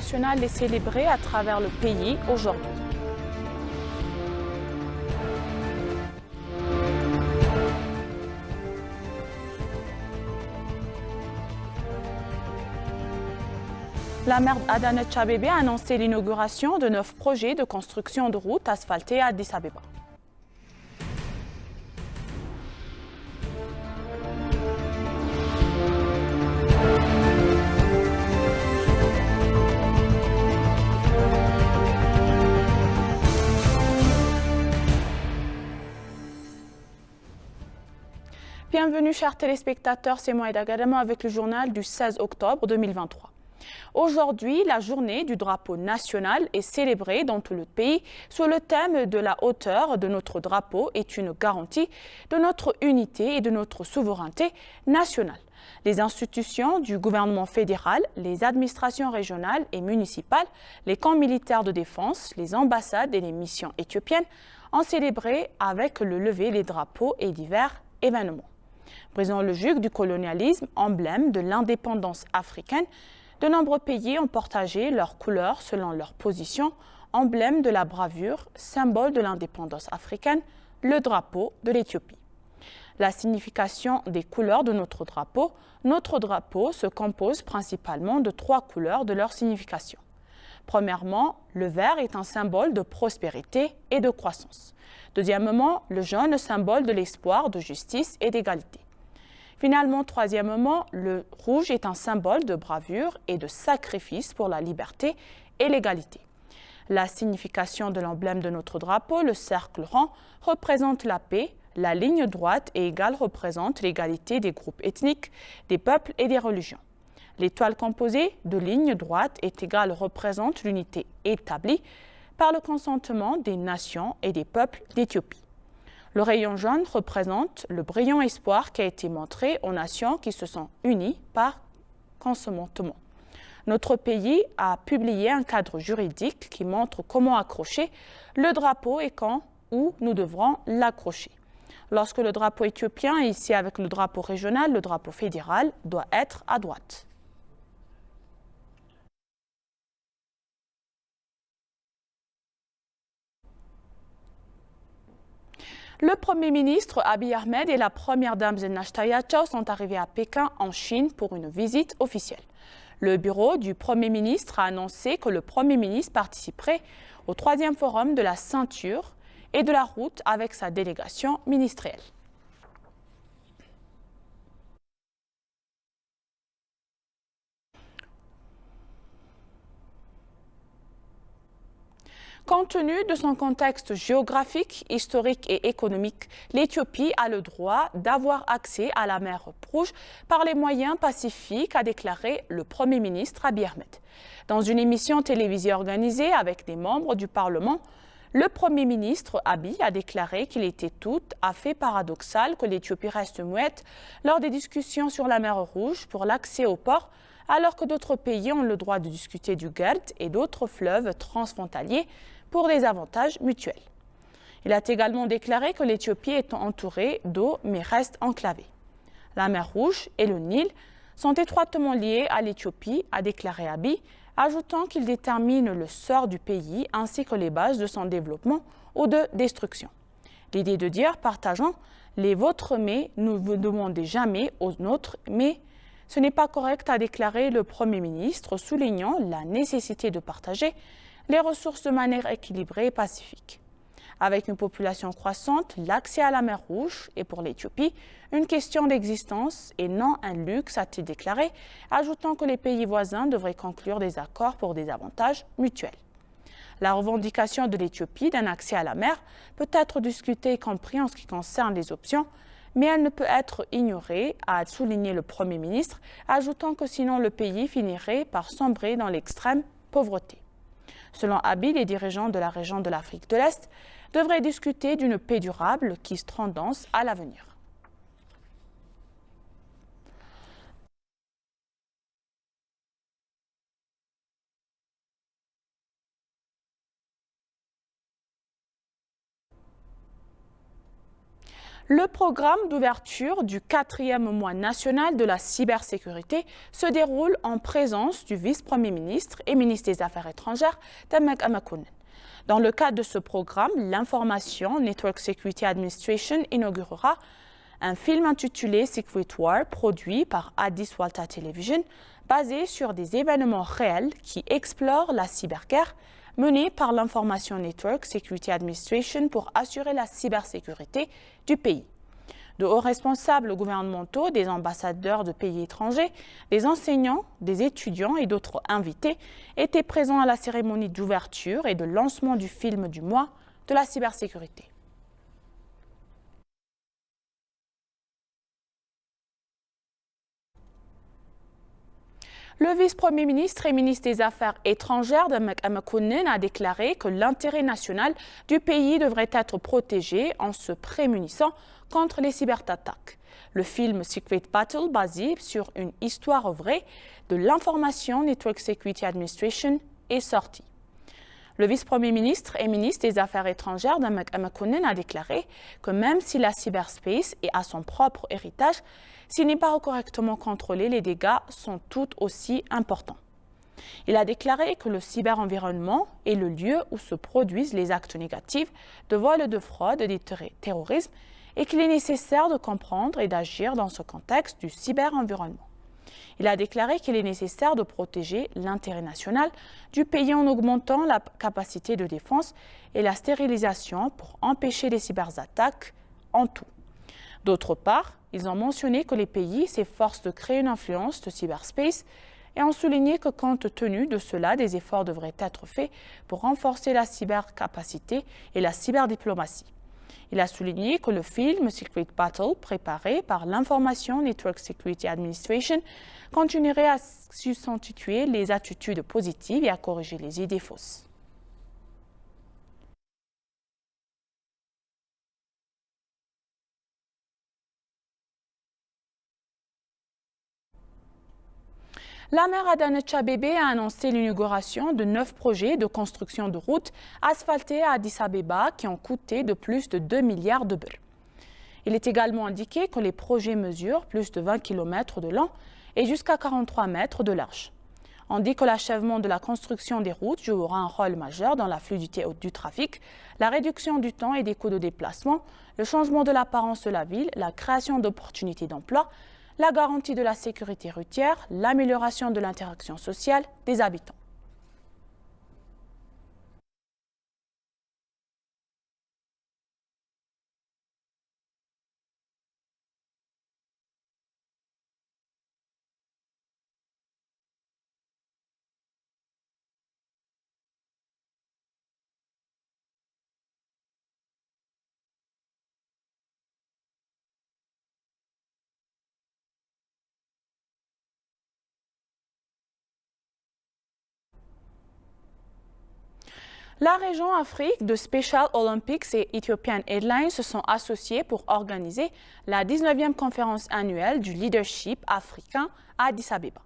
national est célébré à travers le pays aujourd'hui. La maire Adanet Abebe a annoncé l'inauguration de 9 projets de construction de routes asphaltées à Addis Abeba. Bienvenue chers téléspectateurs, c'est Moïda Gadama avec le journal du 16 octobre 2023. Aujourd'hui, la journée du drapeau national est célébrée dans tout le pays sous le thème de la hauteur de notre drapeau est une garantie de notre unité et de notre souveraineté nationale. Les institutions du gouvernement fédéral, les administrations régionales et municipales, les camps militaires de défense, les ambassades et les missions éthiopiennes ont célébré avec le lever des drapeaux et divers événements. Brisant le joug du colonialisme, emblème de l'indépendance africaine, de nombreux pays ont partagé leurs couleurs selon leur position, emblème de la bravoure, symbole de l'indépendance africaine, le drapeau de l'Éthiopie. La signification des couleurs de notre drapeau se compose principalement de 3 couleurs de leur signification. Premièrement, le vert est un symbole de prospérité et de croissance. Deuxièmement, le jaune, symbole de l'espoir, de justice et d'égalité. Finalement, troisièmement, le rouge est un symbole de bravoure et de sacrifice pour la liberté et l'égalité. La signification de l'emblème de notre drapeau, le cercle rond, représente la paix, la ligne droite et égale représente l'égalité des groupes ethniques, des peuples et des religions. L'étoile composée de lignes droites et égales représente l'unité établie par le consentement des nations et des peuples d'Éthiopie. Le rayon jaune représente le brillant espoir qui a été montré aux nations qui se sont unies par consentement. Notre pays a publié un cadre juridique qui montre comment accrocher le drapeau et quand où nous devrons l'accrocher. Lorsque le drapeau éthiopien est ici avec le drapeau régional, le drapeau fédéral doit être à droite. Le Premier ministre Abiy Ahmed et la Première dame Zenachta Yachao sont arrivés à Pékin, en Chine, pour une visite officielle. Le bureau du Premier ministre a annoncé que le Premier ministre participerait au 3e forum de la ceinture et de la route avec sa délégation ministérielle. Compte tenu de son contexte géographique, historique et économique, l'Éthiopie a le droit d'avoir accès à la mer Rouge par les moyens pacifiques, a déclaré le Premier ministre Abiy Ahmed. Dans une émission télévisée organisée avec des membres du Parlement, le Premier ministre Abiy a déclaré qu'il était tout à fait paradoxal que l'Éthiopie reste muette lors des discussions sur la mer Rouge pour l'accès au port, alors que d'autres pays ont le droit de discuter du Gerd et d'autres fleuves transfrontaliers pour des avantages mutuels. Il a également déclaré que l'Éthiopie est entourée d'eau mais reste enclavée. La mer Rouge et le Nil sont étroitement liés à l'Éthiopie, a déclaré Abiy, ajoutant qu'il détermine le sort du pays ainsi que les bases de son développement ou de destruction. L'idée de dire, partageons les vôtres mais ne vous demandez jamais aux nôtres mais ce n'est pas correct, a déclaré le Premier ministre, soulignant la nécessité de partager les ressources de manière équilibrée et pacifique. Avec une population croissante, l'accès à la mer Rouge est pour l'Éthiopie une question d'existence et non un luxe, a-t-il déclaré, ajoutant que les pays voisins devraient conclure des accords pour des avantages mutuels. La revendication de l'Éthiopie d'un accès à la mer peut être discutée y compris en ce qui concerne les options, mais elle ne peut être ignorée, a souligné le Premier ministre, ajoutant que sinon le pays finirait par sombrer dans l'extrême pauvreté. Selon Abiy, les dirigeants de la région de l'Afrique de l'Est devraient discuter d'une paix durable qui se tendance à l'avenir. Le programme d'ouverture du 4e mois national de la cybersécurité se déroule en présence du vice-premier ministre et ministre des Affaires étrangères, Demek Emekonnen. Dans le cadre de ce programme, l'Information Network Security Administration inaugurera un film intitulé Secret War, produit par Addis Walta Television, basé sur des événements réels qui explorent la cyberguerre menée par l'Information Network Security Administration pour assurer la cybersécurité du pays. De hauts responsables gouvernementaux, des ambassadeurs de pays étrangers, des enseignants, des étudiants et d'autres invités étaient présents à la cérémonie d'ouverture et de lancement du film du mois de la cybersécurité. Le vice-premier ministre et ministre des Affaires étrangères, Demek Emekonnen, a déclaré que l'intérêt national du pays devrait être protégé en se prémunissant contre les cyberattaques. Le film Secret Battle, basé sur une histoire vraie de l'Information Network Security Administration, est sorti. Le vice-premier ministre et ministre des Affaires étrangères, Demek Emekonnen, a déclaré que même si la cyberspace est à son propre héritage, s'il n'est pas correctement contrôlé, les dégâts sont tout aussi importants. Il a déclaré que le cyberenvironnement est le lieu où se produisent les actes négatifs de vol, de fraude et de terrorisme et qu'il est nécessaire de comprendre et d'agir dans ce contexte du cyberenvironnement. Il a déclaré qu'il est nécessaire de protéger l'intérêt national du pays en augmentant la capacité de défense et la stérilisation pour empêcher les cyberattaques en tout. D'autre part, ils ont mentionné que les pays s'efforcent de créer une influence de cyberspace et ont souligné que compte tenu de cela, des efforts devraient être faits pour renforcer la cybercapacité et la cyberdiplomatie. Il a souligné que le film Secret Battle, préparé par l'Information Network Security Administration, continuerait à substituer les attitudes positives et à corriger les idées fausses. La maire Adanecha Bebe a annoncé l'inauguration de 9 projets de construction de routes asphaltées à Addis Abeba qui ont coûté de plus de 2 milliards de birr. Il est également indiqué que les projets mesurent plus de 20 km de long et jusqu'à 43 mètres de large. On dit que l'achèvement de la construction des routes jouera un rôle majeur dans la fluidité du trafic, la réduction du temps et des coûts de déplacement, le changement de l'apparence de la ville, la création d'opportunités d'emploi, la garantie de la sécurité routière, l'amélioration de l'interaction sociale des habitants. La région Afrique de Special Olympics et Ethiopian Airlines se sont associés pour organiser la 19e conférence annuelle du leadership africain à Addis Abeba.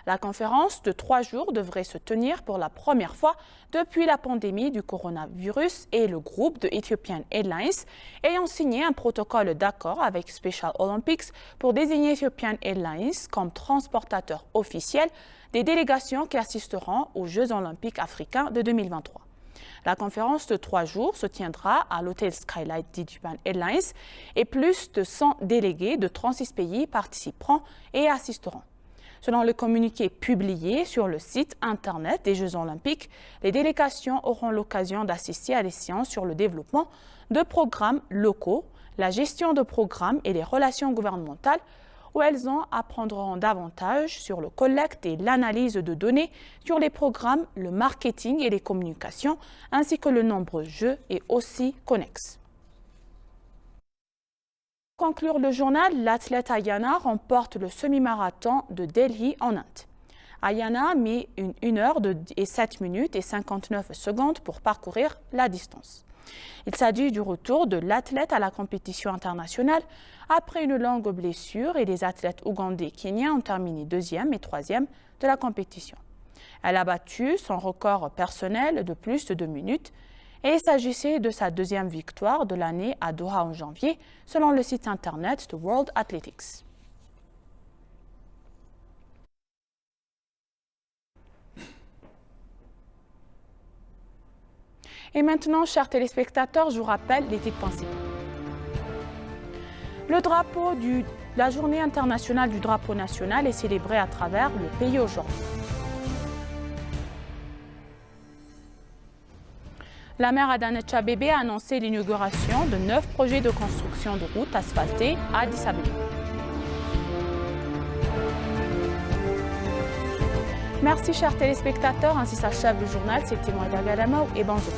La conférence de 3 jours devrait se tenir pour la première fois depuis la pandémie du coronavirus et le groupe de Ethiopian Airlines ayant signé un protocole d'accord avec Special Olympics pour désigner Ethiopian Airlines comme transportateur officiel des délégations qui assisteront aux Jeux olympiques africains de 2023. La conférence de 3 jours se tiendra à l'hôtel Skylight d'Ethiopian Airlines et plus de 100 délégués de 36 pays participeront et assisteront. Selon le communiqué publié sur le site Internet des Jeux olympiques, les délégations auront l'occasion d'assister à des séances sur le développement de programmes locaux, la gestion de programmes et les relations gouvernementales, où elles en apprendront davantage sur le collecte et l'analyse de données sur les programmes, le marketing et les communications, ainsi que le nombreux jeux et aussi connexes. Pour conclure le journal, l'athlète Ayana remporte le semi-marathon de Delhi en Inde. Ayana a mis 1 heure et 7 minutes et 59 secondes pour parcourir la distance. Il s'agit du retour de l'athlète à la compétition internationale après une longue blessure et les athlètes ougandais et kenyans ont terminé 2e et 3e de la compétition. Elle a battu son record personnel de plus de 2 minutes Et il s'agissait de sa deuxième victoire de l'année à Doha en janvier, selon le site internet de World Athletics. Et maintenant, chers téléspectateurs, je vous rappelle les titres principaux. Le drapeau la journée internationale du drapeau national est célébrée à travers le pays aujourd'hui. La maire Adane Tchabébé a annoncé l'inauguration de 9 projets de construction de routes asphaltées à Addis Abeba. Merci chers téléspectateurs, ainsi s'achève le journal, c'était Moïda Galamao et bonjour.